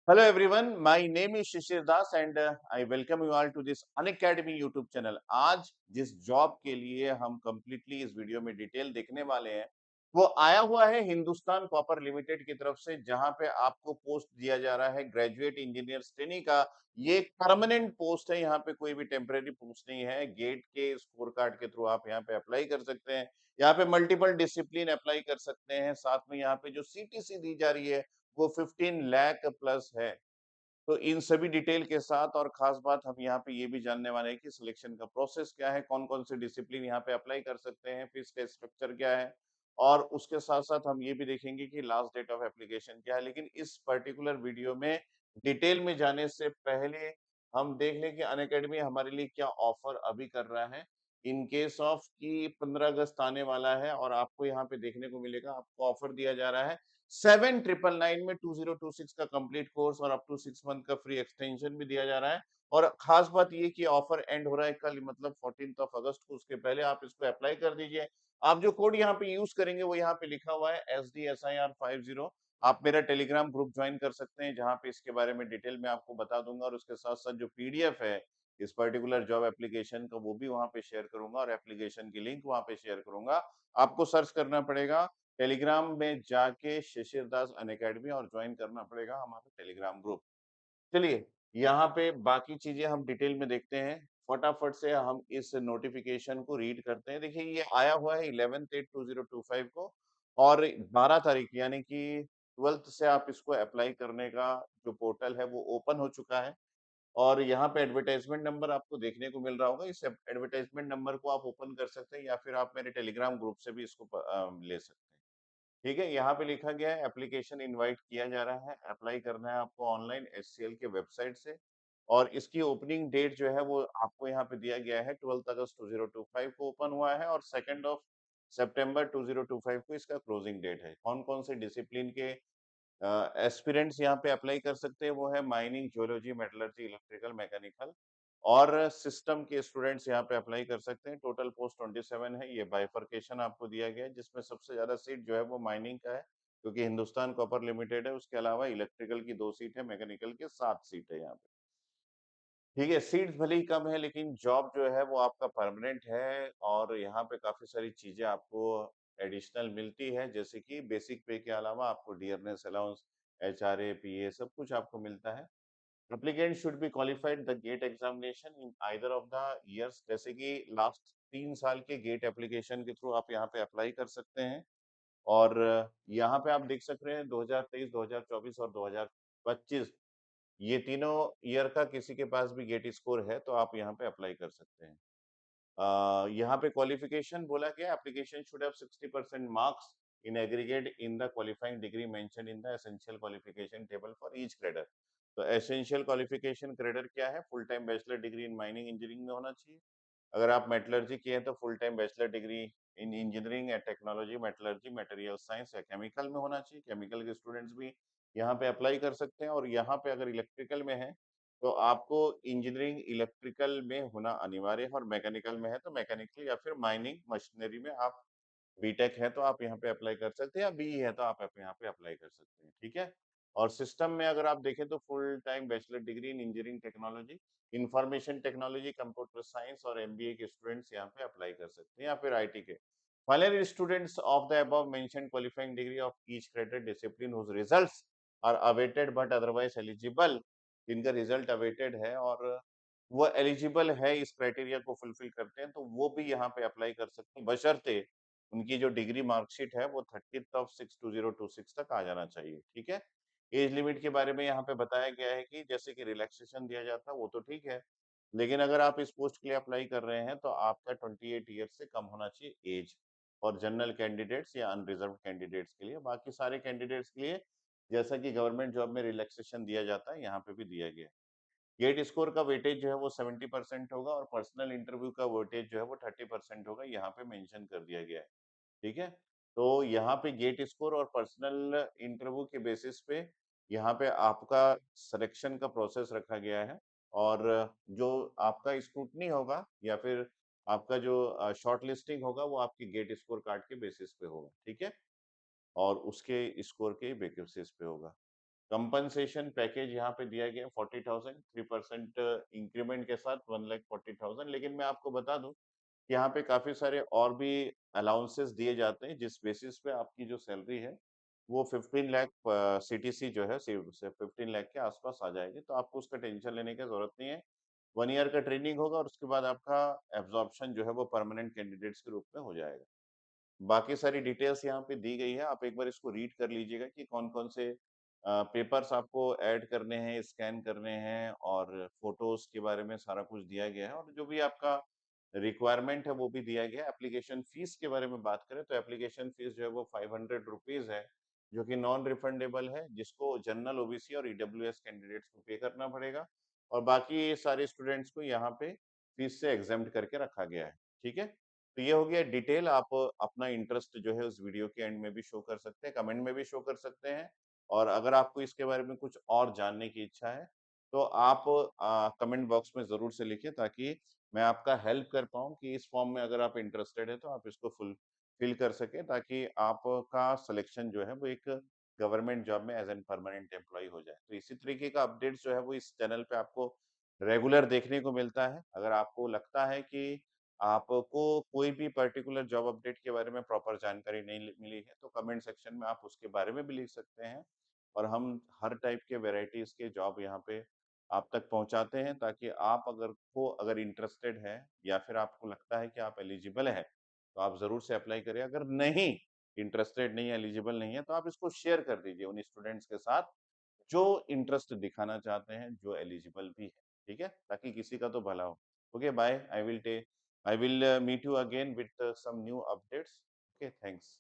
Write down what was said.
Hello everyone, my name is Shishir Das and I welcome you all to this Unacademy YouTube channel। आज जिस job के लिए हम completely इस video में डिटेल देखने वाले हैं वो आया हुआ है हिंदुस्तान कॉपर लिमिटेड की तरफ से, जहां पे आपको पोस्ट दिया जा रहा है ग्रेजुएट इंजीनियर ट्रेनी का। ये एक परमानेंट पोस्ट है, यहाँ पे कोई भी टेम्परेरी पोस्ट नहीं है। गेट के स्कोर कार्ड के थ्रू आप यहाँ पे अप्लाई कर सकते हैं। यहाँ पे मल्टीपल डिसिप्लिन अप्लाई कर सकते हैं। साथ में यहाँ पे जो सीटीसी दी जा रही है वो 15 लाख प्लस है। तो इन सभी डिटेल के साथ और खास बात हम यहाँ पे ये भी जानने वाले हैं कि सिलेक्शन का प्रोसेस क्या है, कौन-कौन से डिसिप्लिन यहाँ पे अप्लाई कर सकते हैं, फीस का स्ट्रक्चर क्या है और उसके साथ-साथ हम ये भी देखेंगे कि लास्ट डेट ऑफ एप्लीकेशन क्या है। लेकिन इस पर्टिकुलर वीडियो में डिटेल में जाने से पहले हम देख लें कि अनअकैडमी हमारे लिए क्या ऑफर अभी कर रहा है। इन केस ऑफ कि 15 अगस्त आने वाला है और आपको यहाँ पे देखने को मिलेगा, आपको ऑफर दिया जा रहा है 7999 में 2026 का कंप्लीट कोर्स और अप टू 6 मंथ का फ्री एक्सटेंशन भी दिया जा रहा है। और खास बात ये कि ऑफर एंड हो रहा है कल, मतलब 14th ऑफ अगस्त को। उसके पहले आप इसको अप्लाई कर दीजिए। आप जो कोड यहाँ पे यूज करेंगे वो यहाँ पे लिखा हुआ है SDSIR50। आप मेरा टेलीग्राम ग्रुप ज्वाइन कर सकते हैं, जहाँ पे इसके बारे में डिटेल में आपको बता दूंगा और उसके साथ साथ जो पीडीएफ है इस पर्टिकुलर जॉब एप्लीकेशन का वो भी वहां पे शेयर करूंगा और एप्लीकेशन की लिंक वहां पे शेयर करूंगा। आपको सर्च करना पड़ेगा टेलीग्राम में जाके शिशिर दास अनअकैडमी और ज्वाइन करना पड़ेगा हमारा टेलीग्राम ग्रुप। चलिए, यहाँ पे बाकी चीजें हम डिटेल में देखते हैं। फटाफट से हम इस नोटिफिकेशन को रीड करते हैं। देखिए, ये आया हुआ है 11/8/2025 को और 12 तारीख यानी कि 12th से आप इसको अप्लाई करने का जो पोर्टल है वो ओपन हो चुका है। और यहाँ पे एडवर्टाइजमेंट नंबर आपको देखने को मिल रहा होगा। इस एडवर्टाइजमेंट नंबर को आप ओपन कर सकते हैं या फिर आप मेरे टेलीग्राम ग्रुप से भी इसको ले सकते हैं। ठीक है, यहाँ पे लिखा गया है एप्लीकेशन इनवाइट किया जा रहा है। अप्लाई करना है आपको ऑनलाइन एचसीएल के वेबसाइट से और इसकी ओपनिंग डेट जो है वो आपको यहाँ पे दिया गया है 12 अगस्त 2025 को ओपन हुआ है और 2 ऑफ सितंबर 2025 को इसका क्लोजिंग डेट है। कौन-कौन से डिसिप्लिन के एस्पिरेंट्स यहाँ पे अप्लाई कर सकते हैं वो है mining, geology, metallurgy, electrical, mechanical और सिस्टम के स्टूडेंट्स यहाँ पे अप्लाई कर सकते हैं। टोटल पोस्ट 27 है। ये बाइफरकेशन आपको दिया गया है जिसमें सबसे ज्यादा सीट जो है वो माइनिंग का है, क्योंकि हिंदुस्तान कॉपर लिमिटेड है। उसके अलावा इलेक्ट्रिकल की 2 सीट है, मैकेनिकल के 7 सीट है यहाँ पे। ठीक है, सीट्स भले ही कम है लेकिन जॉब जो है वो आपका परमानेंट है और यहाँ पे काफ़ी सारी चीज़ें आपको एडिशनल मिलती है, जैसे कि बेसिक पे के अलावा आपको डियरनेस अलाउंस, एचआरए, पीए सब कुछ आपको मिलता है। Applicant should be qualified the GATE examination in either of the years, जैसे कि लास्ट 3 साल के गेट एप्लीकेशन के थ्रू आप यहाँ पे अप्लाई कर सकते हैं। और यहाँ पे आप देख सक रहे हैं 2023, 2024 और 2025 ये तीनों ईयर का किसी के पास भी गेट स्कोर है तो आप यहाँ पे अप्लाई कर सकते हैं। यहाँ पे क्वालिफिकेशन बोला गया application should have 60% marks in aggregate in the qualifying degree mentioned in the essential qualification table for each cadre. तो एसेंशियल क्वालिफिकेशन कैडर क्या है? Full time bachelor degree in mining engineering में होना चाहिए। अगर आप मेटलर्जी किए हैं तो full time bachelor degree in engineering and technology, metallurgy, material science या केमिकल में होना चाहिए। केमिकल के स्टूडेंट्स भी यहाँ पे अप्लाई कर सकते हैं। और यहाँ पे अगर इलेक्ट्रिकल में है तो आपको इंजीनियरिंग इलेक्ट्रिकल में होना अनिवार्य है और मैकेनिकल में है तो मैकेनिकल या फिर माइनिंग मशीनरी में आप बीटेक है तो आप यहाँ पे अप्लाई कर सकते हैं या बीई है तो आप यहाँ पे अप्लाई कर सकते हैं। ठीक है। और सिस्टम में अगर आप देखें तो full time bachelor degree in engineering technology, information technology, computer science और एमबीए के स्टूडेंट्स यहाँ पे अप्लाई कर सकते हैं या फिर आईटी के। Finally students of the above mentioned qualifying degree of each credit discipline whose results are awaited but otherwise eligible, जिनका रिजल्ट अवेटेड है और वो एलिजिबल है, इस क्राइटेरिया को फुलफिल करते हैं तो वो भी यहाँ पे अप्लाई कर सकते हैं, बशर्ते उनकी जो डिग्री मार्कशीट है वो 30th ऑफ 6 2026 तक आ जाना चाहिए। ठीक है। एज लिमिट के बारे में यहाँ पे बताया गया है कि जैसे कि रिलैक्सेशन दिया जाता है वो तो ठीक है, लेकिन अगर आप इस पोस्ट के लिए अप्लाई कर रहे हैं तो आपका 28 ईयर से कम होना चाहिए एज, और जनरल कैंडिडेट्स या अनरिजर्व कैंडिडेट्स के लिए। बाकी सारे कैंडिडेट्स के लिए जैसा कि गवर्नमेंट जॉब में रिलैक्सेशन दिया जाता है यहाँ पे भी दिया गया है। गेट स्कोर का वेटेज जो है वो 70% होगा और पर्सनल इंटरव्यू का वेटेज जो है वो 30% होगा, यहाँ पे मेंशन कर दिया गया है। ठीक है। तो यहाँ पे गेट स्कोर और पर्सनल इंटरव्यू के बेसिस पे यहाँ पे आपका सिलेक्शन का प्रोसेस रखा गया है और जो आपका स्क्रूटनी होगा या फिर आपका जो शॉर्ट लिस्टिंग होगा वो आपकी गेट स्कोर कार्ड के बेसिस पे होगा। ठीक है। और उसके स्कोर के बेसिस पे होगा। कंपनसेशन पैकेज यहाँ पे दिया गया है 40,000 3% इंक्रीमेंट के साथ 1,40,000। लेकिन मैं आपको बता दूं कि यहाँ पे काफी सारे और भी अलाउंसेस दिए जाते हैं जिस बेसिस पे आपकी जो सैलरी है वो 15 लाख सीटीसी जो है 15 लाख के आसपास आ जाएगी। तो आपको उसका टेंशन लेने की जरूरत नहीं है। 1 ईयर का ट्रेनिंग होगा और उसके बाद आपका एब्जॉर्प्शन जो है वो परमानेंट कैंडिडेट्स के रूप में हो जाएगा। बाकी सारी डिटेल्स यहाँ पे दी गई है, आप एक बार इसको रीड कर लीजिएगा कि कौन-कौन से पेपर्स आपको ऐड करने हैं, स्कैन करने हैं और फ़ोटोज़ के बारे में सारा कुछ दिया गया है और जो भी आपका रिक्वायरमेंट है वो भी दिया गया है। एप्लीकेशन फीस के बारे में बात करें तो एप्लीकेशन फीस जो है वो ₹500 है, जो कि नॉन रिफंडेबल है, जिसको जनरल, ओबीसी और ईडब्ल्यूएस कैंडिडेट्स को पे करना पड़ेगा और बाकी सारे स्टूडेंट्स को यहाँ पे फीस से exempt करके रखा गया है। ठीक है? तो ये हो गया डिटेल। आप अपना इंटरेस्ट जो है उस वीडियो के एंड में भी शो कर सकते हैं, कमेंट में भी शो कर सकते हैं और अगर आपको इसके बारे में कुछ और जानने की इच्छा है, तो आप कमेंट बॉक्स में ज़रूर से लिखिए ताकि मैं आपका हेल्प कर पाऊँ कि इस फॉर्म में अगर आप इंटरेस्टेड हैं, तो आप इसको फिल कर सकें ताकि आपका सिलेक्शन जो है वो एक गवर्नमेंट जॉब में एज़ एन परमानेंट एम्प्लॉयी हो जाए। तो इसी तरीके का अपडेट्स जो है वो इस चैनल पे आपको रेगुलर देखने को मिलता है। अगर आपको लगता है कि आपको कोई भी पर्टिकुलर जॉब अपडेट के बारे में प्रॉपर जानकारी नहीं मिली है, तो कमेंट सेक्शन में आप उसके बारे में भी लिख सकते हैं और हम हर टाइप के वैराइटीज़ के जॉब यहाँ पे आप तक पहुँचाते हैं ताकि आप अगर इंटरेस्टेड हैं या फिर आपको लगता है कि आप एलिजिबल हैं, तो आप ज़रूर से अप्लाई करें। अगर नहीं इंटरेस्टेड नहीं है, एलिजिबल नहीं है, तो आप इसको शेयर कर दीजिए उन स्टूडेंट्स के साथ जो इंटरेस्ट दिखाना चाहते हैं, जो एलिजिबल भी है, ठीक है? ताकि किसी का तो भला हो। Okay, bye. I will meet you again with some new updates. Okay, thanks.